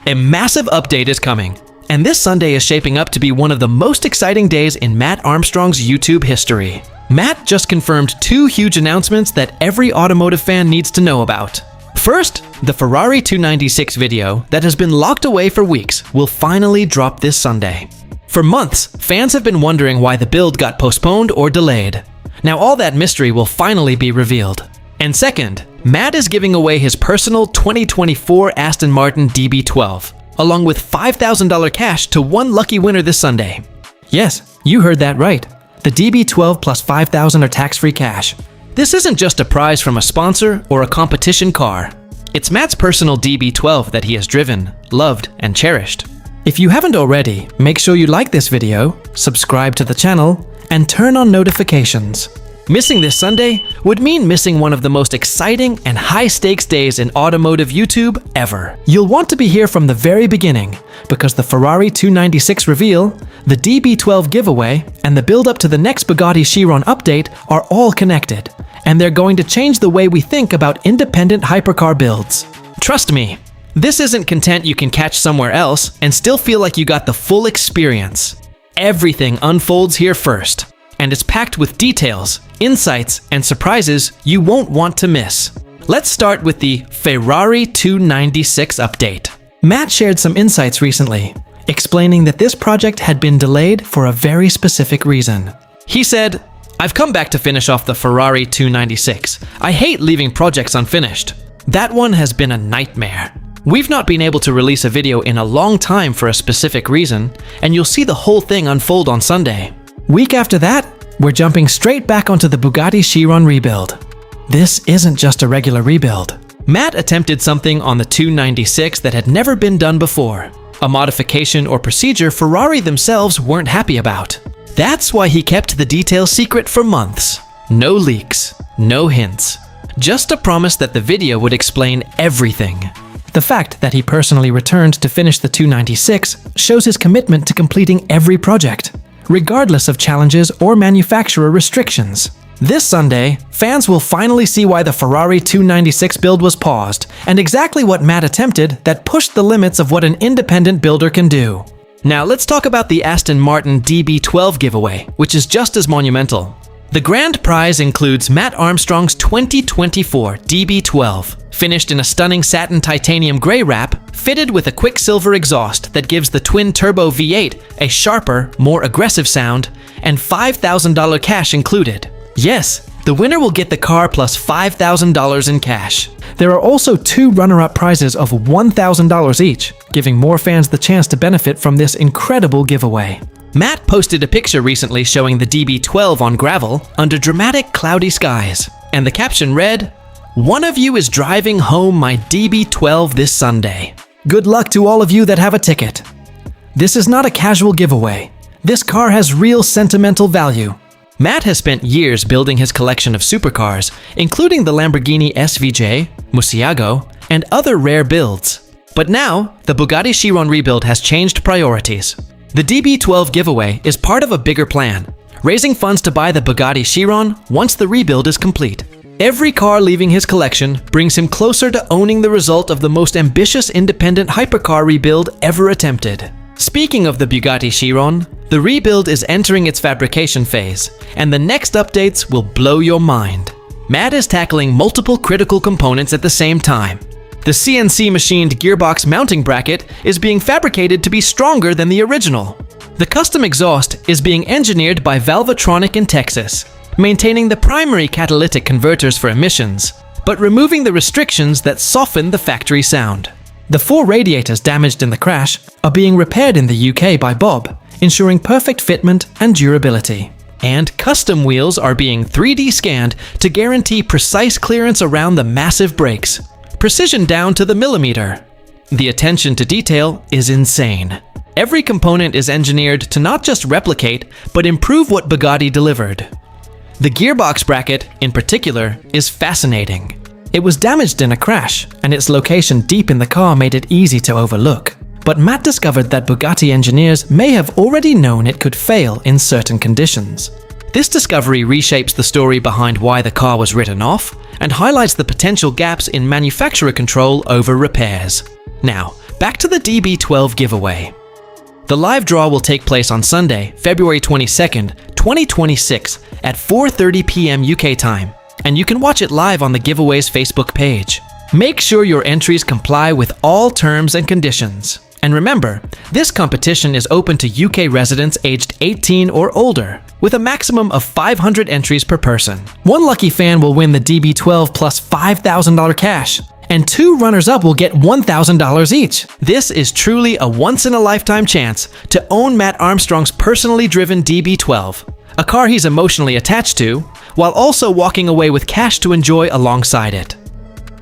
A massive update is coming, and this Sunday is shaping up to be one of the most exciting days in Matt Armstrong's YouTube history. Matt just confirmed two huge announcements that every automotive fan needs to know about. First, the Ferrari 296 video that has been locked away for weeks will finally drop this Sunday. For months, fans have been wondering why the build got postponed or delayed. Now all that mystery will finally be revealed. And second, Matt is giving away his personal 2024 Aston Martin DB12, along with $5,000 cash to one lucky winner this Sunday. Yes, you heard that right. The DB12 plus $5,000 are tax-free cash. This isn't just a prize from a sponsor or a competition car. It's Matt's personal DB12 that he has driven, loved, and cherished. If you haven't already, make sure you like this video, subscribe to the channel, and turn on notifications. Missing this Sunday would mean missing one of the most exciting and high-stakes days in automotive YouTube ever. You'll want to be here from the very beginning, because the Ferrari 296 reveal, the DB12 giveaway, and the build-up to the next Bugatti Chiron update are all connected, and they're going to change the way we think about independent hypercar builds. Trust me, this isn't content you can catch somewhere else and still feel like you got the full experience. Everything unfolds here first, and it's packed with details, insights, and surprises you won't want to miss. Let's start with the Ferrari 296 update. Matt shared some insights recently, explaining that this project had been delayed for a very specific reason. He said, "I've come back to finish off the Ferrari 296. I hate leaving projects unfinished. That one has been a nightmare. We've not been able to release a video in a long time for a specific reason, and you'll see the whole thing unfold on Sunday." Week after that, we're jumping straight back onto the Bugatti Chiron rebuild. This isn't just a regular rebuild. Matt attempted something on the 296 that had never been done before, a modification or procedure Ferrari themselves weren't happy about. That's why he kept the details secret for months. No leaks, no hints, just a promise that the video would explain everything. The fact that he personally returned to finish the 296 shows his commitment to completing every project, regardless of challenges or manufacturer restrictions. This Sunday, fans will finally see why the Ferrari 296 build was paused, and exactly what Matt attempted that pushed the limits of what an independent builder can do. Now let's talk about the Aston Martin DB12 giveaway, which is just as monumental. The grand prize includes Matt Armstrong's 2024 DB12, finished in a stunning satin titanium gray wrap, fitted with a Quicksilver exhaust that gives the twin-turbo V8 a sharper, more aggressive sound, and $5,000 cash included. Yes, the winner will get the car plus $5,000 in cash. There are also two runner-up prizes of $1,000 each, giving more fans the chance to benefit from this incredible giveaway. Matt posted a picture recently showing the DB12 on gravel under dramatic cloudy skies, and the caption read, "One of you is driving home my DB12 this Sunday. Good luck to all of you that have a ticket." This is not a casual giveaway. This car has real sentimental value. Matt has spent years building his collection of supercars, including the Lamborghini SVJ, Murcielago, and other rare builds. But now, the Bugatti Chiron rebuild has changed priorities. The DB12 giveaway is part of a bigger plan, raising funds to buy the Bugatti Chiron once the rebuild is complete. Every car leaving his collection brings him closer to owning the result of the most ambitious independent hypercar rebuild ever attempted. Speaking of the Bugatti Chiron, the rebuild is entering its fabrication phase, and the next updates will blow your mind. Matt is tackling multiple critical components at the same time. The CNC machined gearbox mounting bracket is being fabricated to be stronger than the original. The custom exhaust is being engineered by Valvetronic in Texas, maintaining the primary catalytic converters for emissions, but removing the restrictions that soften the factory sound. The 4 radiators damaged in the crash are being repaired in the UK by Bob, ensuring perfect fitment and durability. And custom wheels are being 3D scanned to guarantee precise clearance around the massive brakes. Precision down to the millimeter. The attention to detail is insane. Every component is engineered to not just replicate, but improve what Bugatti delivered. The gearbox bracket, in particular, is fascinating. It was damaged in a crash, and its location deep in the car made it easy to overlook. But Matt discovered that Bugatti engineers may have already known it could fail in certain conditions. This discovery reshapes the story behind why the car was written off, and highlights the potential gaps in manufacturer control over repairs. Now, back to the DB12 giveaway. The live draw will take place on Sunday, February 22nd, 2026 at 4:30 p.m. UK time, and you can watch it live on the giveaway's Facebook page. Make sure your entries comply with all terms and conditions. And remember, this competition is open to UK residents aged 18 or older, with a maximum of 500 entries per person. One lucky fan will win the DB12 plus $5,000 cash, and 2 runners-up will get $1,000 each. This is truly a once-in-a-lifetime chance to own Matt Armstrong's personally driven DB12, a car he's emotionally attached to, while also walking away with cash to enjoy alongside it.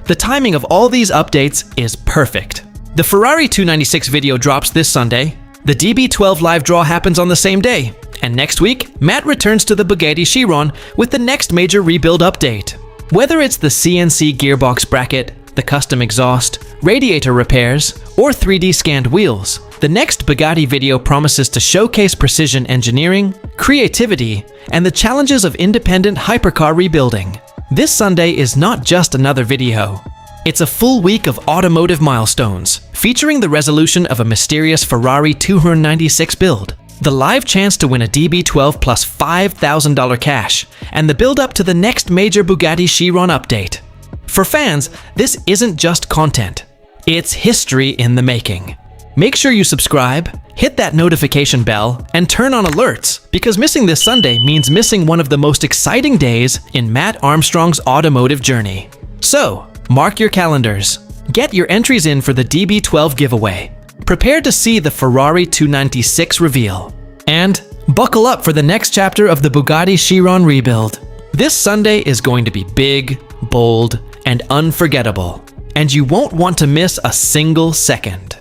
The timing of all these updates is perfect. The Ferrari 296 video drops this Sunday, the DB12 live draw happens on the same day, and next week, Matt returns to the Bugatti Chiron with the next major rebuild update. Whether it's the CNC gearbox bracket, the custom exhaust, radiator repairs, or 3D scanned wheels, the next Bugatti video promises to showcase precision engineering, creativity, and the challenges of independent hypercar rebuilding. This Sunday is not just another video. It's a full week of automotive milestones, featuring the resolution of a mysterious Ferrari 296 build, the live chance to win a DB12 plus $5,000 cash, and the build-up to the next major Bugatti Chiron update. For fans, this isn't just content. It's history in the making. Make sure you subscribe, hit that notification bell, and turn on alerts, because missing this Sunday means missing one of the most exciting days in Matt Armstrong's automotive journey. So, mark your calendars. Get your entries in for the DB12 giveaway. Prepare to see the Ferrari 296 reveal. And buckle up for the next chapter of the Bugatti Chiron rebuild. This Sunday is going to be big, bold, and unforgettable, and you won't want to miss a single second.